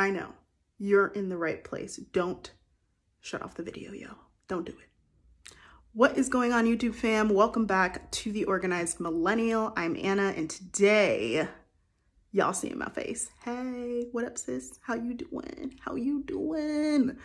I know you're in the right place. Don't shut off the video, yo. Don't do it. What is going on, YouTube fam? Welcome back to The Organized Millennial. I'm Anna, and today, y'all seeing my face. Hey, what up, sis? How you doing? How you doing?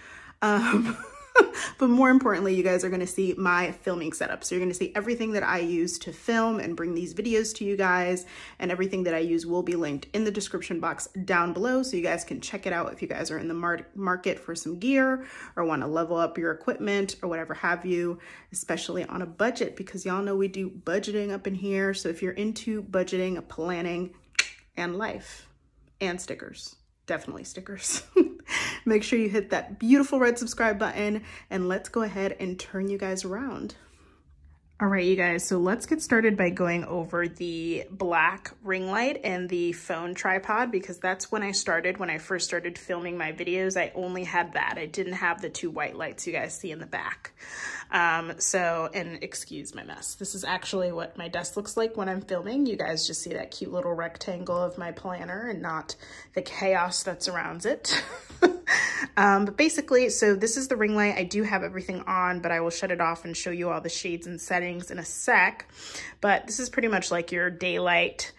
But more importantly, you guys are going to see my filming setup. So you're going to see everything that I use to film and bring these videos to you guys, and everything that I use will be linked in the description box down below, so you guys can check it out if you guys are in the market for some gear or want to level up your equipment or whatever have you, especially on a budget, because y'all know we do budgeting up in here. So if you're into budgeting, planning, and life, and stickers, definitely stickers, make sure you hit that beautiful red subscribe button, and let's go ahead and turn you guys around. All right, you guys, so let's get started by going over the black ring light and the phone tripod, because that's when I started. When I first started filming my videos, I only had that. I didn't have the two white lights you guys see in the back. And excuse my mess. This is actually what my desk looks like when I'm filming. You guys just see that cute little rectangle of my planner and not the chaos that surrounds it. But basically, so this is the ring light. I do have everything on, but I will shut it off and show you all the shades and settings in a sec. But this is pretty much like your daylight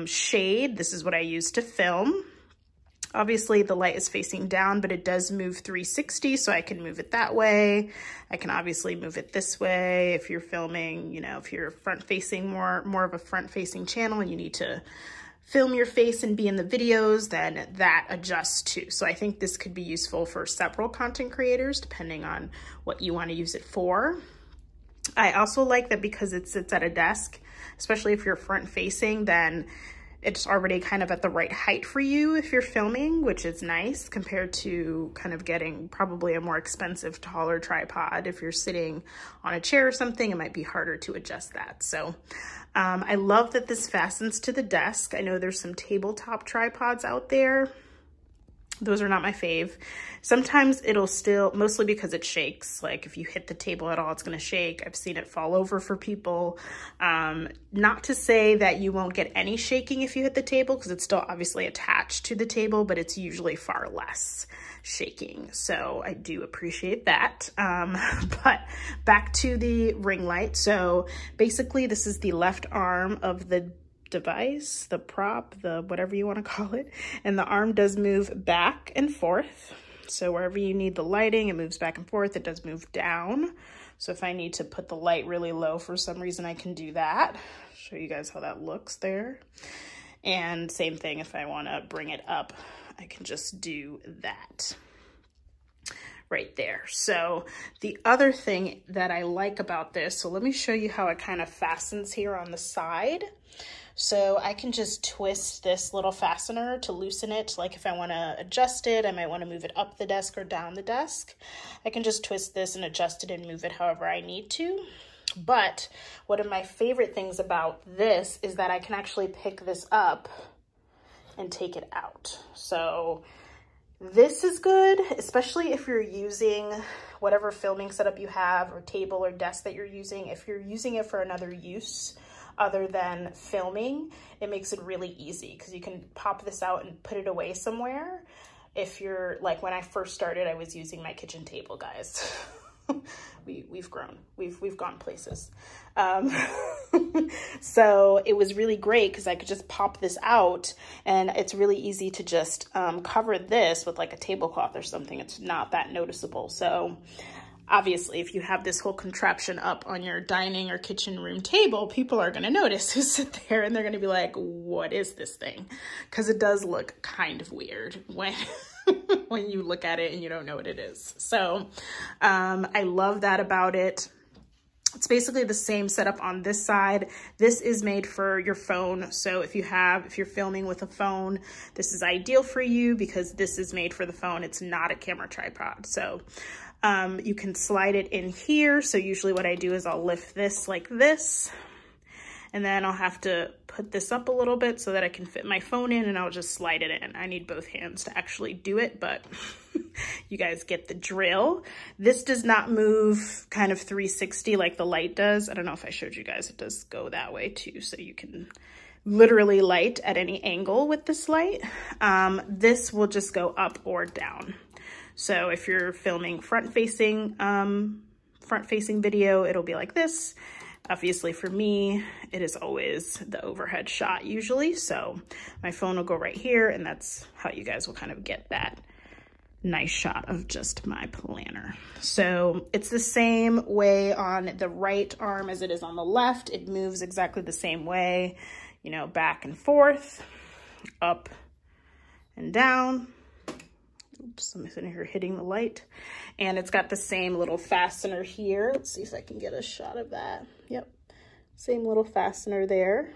shade. This is what I use to film. Obviously, the light is facing down, but it does move 360, so I can move it that way. I can obviously move it this way if you're filming, you know, if you're front-facing, more of a front-facing channel and you need to film your face and be in the videos, then that adjusts too. So I think this could be useful for several content creators, depending on what you want to use it for. I also like that because it sits at a desk, especially if you're front-facing, then it's already kind of at the right height for you if you're filming, which is nice compared to kind of getting probably a more expensive, taller tripod. If you're sitting on a chair or something, it might be harder to adjust that. So I love that this fastens to the desk. I know there's some tabletop tripods out there. Those are not my fave. Sometimes it'll still, mostly because it shakes. Like if you hit the table at all, it's gonna shake. I've seen it fall over for people. Not to say that you won't get any shaking if you hit the table, because it's still obviously attached to the table, but it's usually far less shaking. So I do appreciate that. But back to the ring light. So basically this is the left arm of the device, the prop, the whatever you want to call it, and the arm does move back and forth. So wherever you need the lighting, it moves back and forth. It does move down. So if I need to put the light really low for some reason, I can do that. Show you guys how that looks there. And same thing, if I want to bring it up, I can just do that right there. So the other thing that I like about this, so let me show you how it kind of fastens here on the side. So I can just twist this little fastener to loosen it. Like if I want to adjust it, I might want to move it up the desk or down the desk. I can just twist this and adjust it and move it however I need to. But one of my favorite things about this is that I can actually pick this up and take it out. So this is good, especially if you're using whatever filming setup you have or table or desk that you're using. If you're using it for another use other than filming, it makes it really easy because you can pop this out and put it away somewhere. If you're like, when I first started, I was using my kitchen table, guys. We've grown, we've gone places. So it was really great because I could just pop this out, and it's really easy to just cover this with like a tablecloth or something. It's not that noticeable. So obviously, if you have this whole contraption up on your dining or kitchen room table, people are going to notice who sit there, and they're going to be like, what is this thing? Because it does look kind of weird when when you look at it and you don't know what it is. So I love that about it. It's basically the same setup on this side. This is made for your phone. So if you're filming with a phone, this is ideal for you because this is made for the phone. It's not a camera tripod. So you can slide it in here. So usually what I do is I'll lift this like this, and then I'll have to put this up a little bit so that I can fit my phone in, and I'll just slide it in. I need both hands to actually do it, but you guys get the drill. This does not move kind of 360 like the light does. I don't know if I showed you guys, it does go that way too, so you can literally light at any angle with this light. This will just go up or down. So if you're filming front-facing video, it'll be like this. Obviously for me, it is always the overhead shot usually. So my phone will go right here, and that's how you guys will kind of get that nice shot of just my planner. So it's the same way on the right arm as it is on the left. It moves exactly the same way, you know, back and forth, up and down. Oops, I'm sitting here hitting the light. And it's got the same little fastener here. Let's see if I can get a shot of that. Yep, same little fastener there.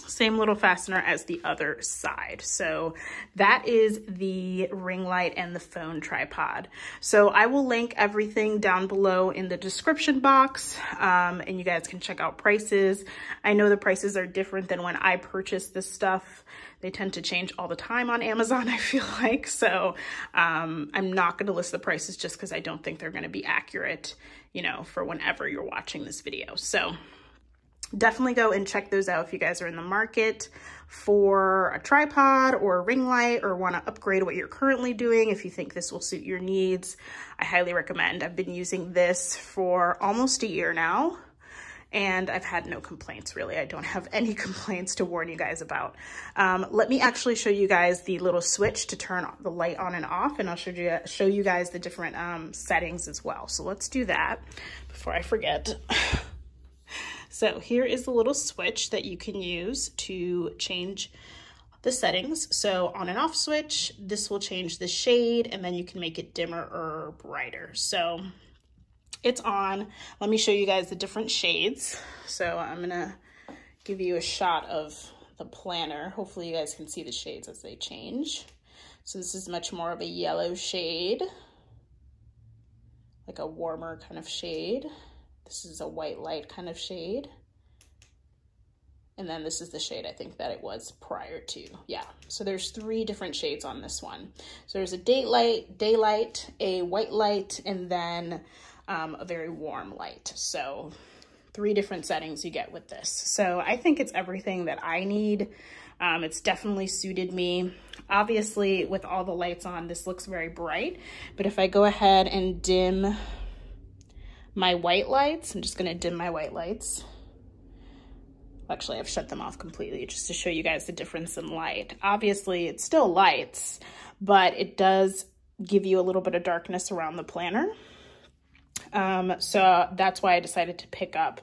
Same little fastener as the other side. So that is the ring light and the phone tripod. So I will link everything down below in the description box, and you guys can check out prices. I know the prices are different than when I purchased this stuff. They tend to change all the time on Amazon, I feel like. So I'm not going to list the prices just because I don't think they're going to be accurate, you know, for whenever you're watching this video. So definitely go and check those out if you guys are in the market for a tripod or a ring light, or want to upgrade what you're currently doing. If you think this will suit your needs, I highly recommend. I've been using this for almost a year now, and I've had no complaints, really. I don't have any complaints to warn you guys about. Let me actually show you guys the little switch to turn the light on and off, and I'll show you guys the different settings as well. So let's do that before I forget. So here is the little switch that you can use to change the settings. So on and off switch, this will change the shade, and then you can make it dimmer or brighter. So it's on. Let me show you guys the different shades. So I'm gonna give you a shot of the planner. Hopefully you guys can see the shades as they change. So this is much more of a yellow shade, like a warmer kind of shade. This is a white light kind of shade. And then this is the shade I think that it was prior to. Yeah, so there's 3 different shades on this one. So there's a daylight, a white light, and then a very warm light. So 3 different settings you get with this. So I think it's everything that I need. It's definitely suited me. Obviously, with all the lights on, this looks very bright. But if I go ahead and dim my white lights, I'm just gonna dim my white lights. Actually, I've shut them off completely just to show you guys the difference in light. Obviously, it's still lights, but it does give you a little bit of darkness around the planner. So that's why I decided to pick up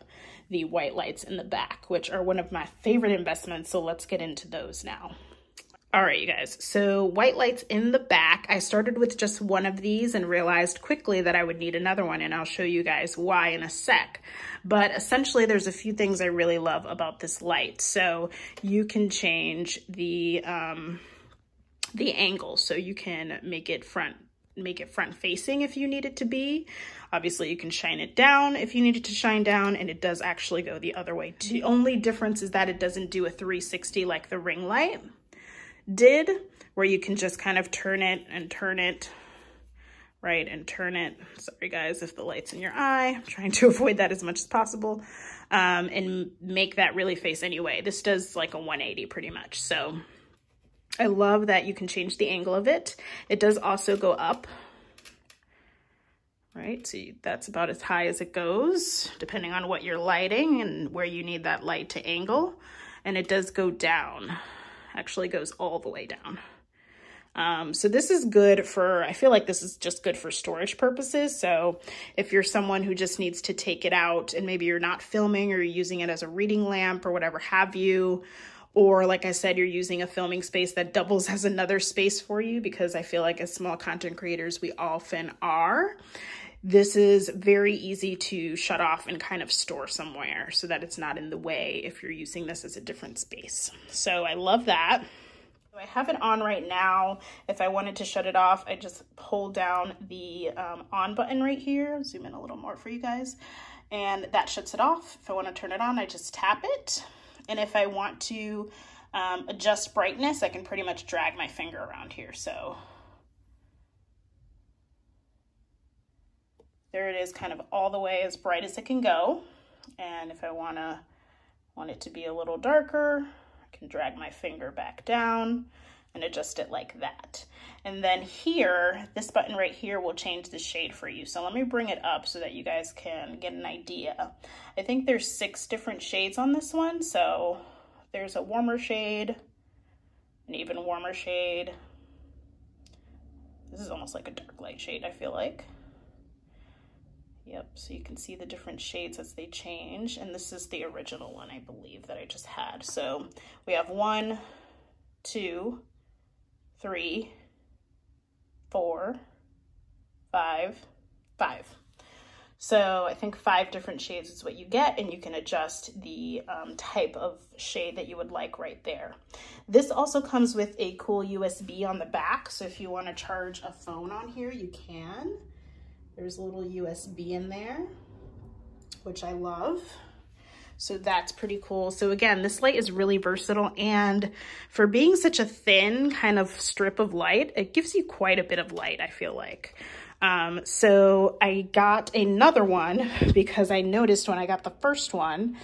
the white lights in the back, which are one of my favorite investments. So let's get into those now. All right, you guys, so white lights in the back. I started with just one of these and realized quickly that I would need another one, and I'll show you guys why in a sec. But essentially, there's a few things I really love about this light. So you can change the angle, so you can make it front facing if you need it to be. Obviously, you can shine it down if you need it to shine down, and it does actually go the other way too. The only difference is that it doesn't do a 360 like the ring light did, where you can just kind of turn it, right, and turn it. Sorry guys if the light's in your eye, I'm trying to avoid that as much as possible, and make that really face anyway. This does like a 180 pretty much. So I love that you can change the angle of it. It does also go up, right? So that's about as high as it goes, depending on what you're lighting and where you need that light to angle. And it does go down, actually goes all the way down. So this is good for, I feel like this is just good for storage purposes. So if you're someone who just needs to take it out and maybe you're not filming or you're using it as a reading lamp or whatever have you, or like I said, you're using a filming space that doubles as another space for you, because I feel like as small content creators, we often are. This is very easy to shut off and kind of store somewhere so that it's not in the way if you're using this as a different space. So I love that. So I have it on right now. If I wanted to shut it off, I just hold down the on button right here. Zoom in a little more for you guys. And that shuts it off. If I want to turn it on, I just tap it. And if I want to adjust brightness, I can pretty much drag my finger around here. So there it is, kind of all the way as bright as it can go. And if I want it to be a little darker, I can drag my finger back down and adjust it like that. And then here, this button right here will change the shade for you. So let me bring it up so that you guys can get an idea. I think there's 6 different shades on this one. So there's a warmer shade, an even warmer shade. This is almost like a dark light shade, I feel like. Yep, so you can see the different shades as they change. And this is the original one, I believe, that I just had. So we have 1, 2, 3, 4, 5. So I think 5 different shades is what you get, and you can adjust the type of shade that you would like right there. This also comes with a cool USB on the back. So if you want to charge a phone on here, you can. There's a little USB in there, which I love. So that's pretty cool. So again, this light is really versatile, and for being such a thin kind of strip of light, it gives you quite a bit of light, I feel like. So I got another one because I noticed when I got the first one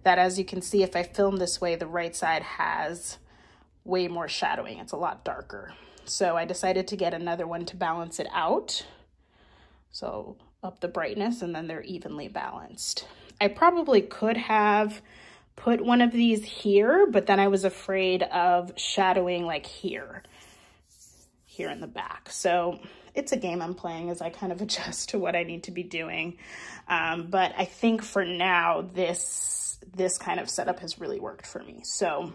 that, as you can see, if I film this way, the right side has way more shadowing. It's a lot darker. So I decided to get another one to balance it out. So up the brightness, and then they're evenly balanced. I probably could have put one of these here, but then I was afraid of shadowing like here in the back. So it's a game I'm playing as I kind of adjust to what I need to be doing. But I think for now, this kind of setup has really worked for me. So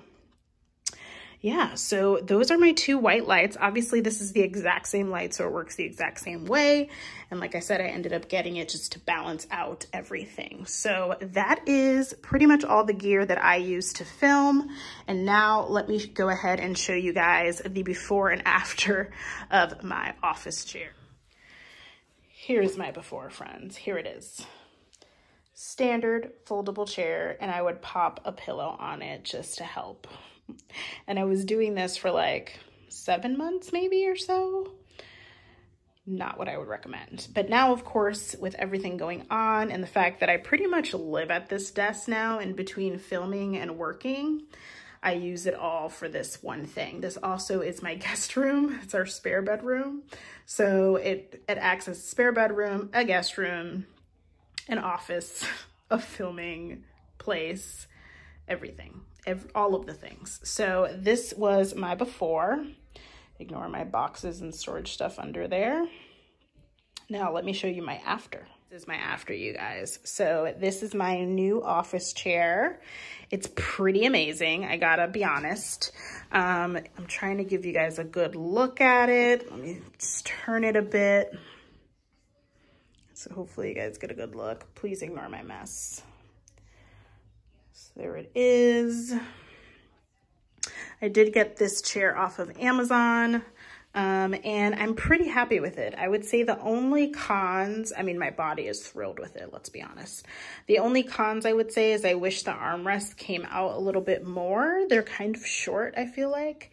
yeah, so those are my 2 white lights. Obviously, this is the exact same light, so it works the exact same way. And like I said, I ended up getting it just to balance out everything. So that is pretty much all the gear that I use to film. And now let me go ahead and show you guys the before and after of my office chair. Here's my before, friends. Here it is. Standard foldable chair, and I would pop a pillow on it just to help. And I was doing this for like 7 months maybe or so. Not what I would recommend. But now, of course, with everything going on and the fact that I pretty much live at this desk now in between filming and working, I use it all for this one thing. This also is my guest room. It's our spare bedroom. So it acts as a spare bedroom, a guest room, an office, a filming place, everything. All of the things. So this was my before. Ignore my boxes and storage stuff under there. Now let me show you my after. This is my after, you guys. So this is my new office chair. It's pretty amazing, I gotta be honest. I'm trying to give you guys a good look at it. Let me just turn it a bit. So hopefully you guys get a good look. Please ignore my mess. There it is. I did get this chair off of Amazon, and I'm pretty happy with it. I would say the only cons, I mean, my body is thrilled with it, let's be honest. The only cons I would say is I wish the armrests came out a little bit more. They're kind of short, I feel like,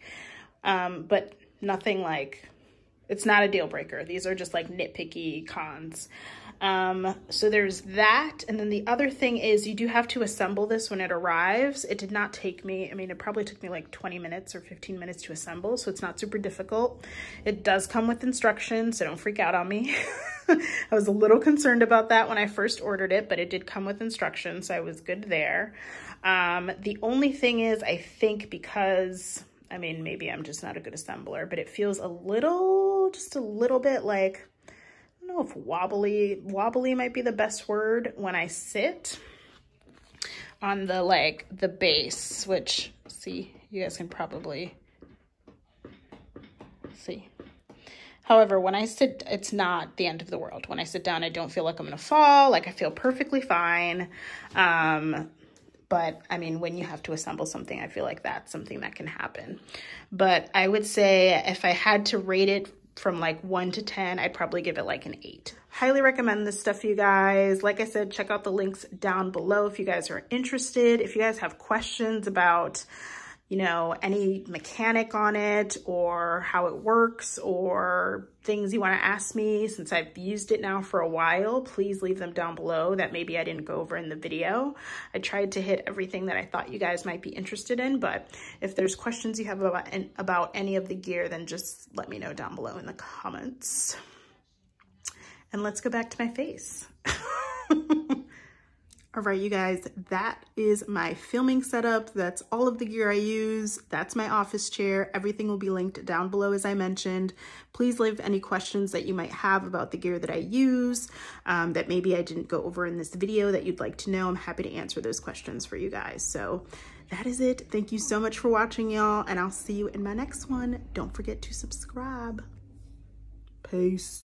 but nothing like, it's not a deal breaker. These are just like nitpicky cons. So there's that. And then the other thing is you do have to assemble this when it arrives. It did not take me, I mean, it probably took me like 20 minutes or 15 minutes to assemble. So it's not super difficult. It does come with instructions, so don't freak out on me. I was a little concerned about that when I first ordered it, but it did come with instructions. So I was good there. The only thing is, I think because, I mean, maybe I'm just not a good assembler, but it feels a little, just a little bit like, I don't know if wobbly might be the best word when I sit on the, like, the base, which, see, you guys can probably see. However, when I sit, it's not the end of the world. When I sit down, I don't feel like I'm gonna fall. Like, I feel perfectly fine. But I mean, when you have to assemble something, I feel like that's something that can happen. But I would say if I had to rate it from like 1 to 10, I'd probably give it like an 8. Highly recommend this stuff, you guys. Like I said, check out the links down below if you guys are interested. If you guys have questions about you know, any mechanic on it or how it works or things you want to ask me since I've used it now for a while, please leave them down below that maybe I didn't go over in the video. I tried to hit everything that I thought you guys might be interested in, but if there's questions you have about any of the gear, then just let me know down below in the comments. And let's go back to my face. All right, you guys, that is my filming setup. That's all of the gear I use. That's my office chair. Everything will be linked down below, as I mentioned. Please leave any questions that you might have about the gear that I use, that maybe I didn't go over in this video that you'd like to know. I'm happy to answer those questions for you guys. So that is it. Thank you so much for watching, y'all, and I'll see you in my next one. Don't forget to subscribe. Peace.